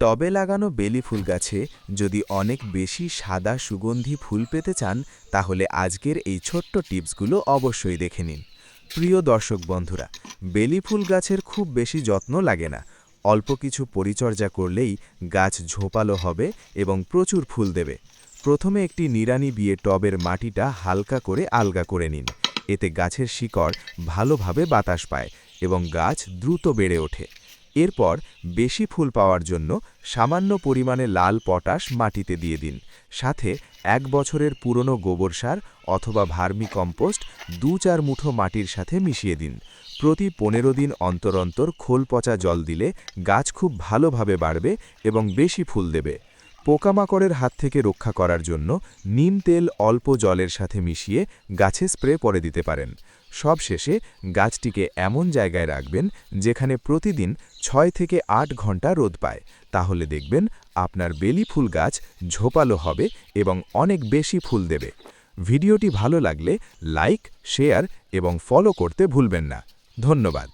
টবে লাগানো বেলি ফুল গাছে যদি অনেক বেশি সাদা সুগন্ধি ফুল পেতে চান তাহলে আজকের এই ছোট্ট টিপসগুলো অবশ্যই দেখে নিন। প্রিয় দর্শক বন্ধুরা, বেলি ফুল গাছের খুব বেশি যত্ন লাগে না। অল্প কিছু পরিচর্যা করলেই গাছ ঝোপালো হবে এবং প্রচুর ফুল দেবে। প্রথমে একটি নিড়ানি দিয়ে টবের মাটিটা হালকা করে আলগা করে নিন। এতে গাছের শিকড় ভালোভাবে বাতাস পায় এবং গাছ দ্রুত বেড়ে ওঠে। এরপর বেশি ফুল পাওয়ার জন্য সামান্য পরিমাণে লাল পটাশ মাটিতে দিয়ে দিন। সাথে 1 বছরের পুরনো গোবর সার অথবা ভার্মি কম্পোস্ট 2-4 মুঠো মাটির সাথে মিশিয়ে দিন। প্রতি 15 দিন অন্তর অন্তর খোল পচা জল দিলে গাছ খুব ভালোভাবে বাড়বে এবং বেশি ফুল দেবে। পোকামাকড়ের হাত থেকে রক্ষা করার জন্য নিম তেল অল্প জলের সাথে মিশিয়ে গাছে স্প্রে করে দিতে পারেন। সবশেষে গাছটিকে এমন জায়গায় রাখবেন যেখানে প্রতিদিন 6 থেকে 8 ঘন্টা রোদ পায়। তাহলে দেখবেন আপনার বেলি ফুল গাছ ঝোপালো হবে এবং অনেক বেশি ফুল দেবে। ভিডিওটি ভালো লাগলে লাইক, শেয়ার এবং ফলো করতে ভুলবেন না। ধন্যবাদ।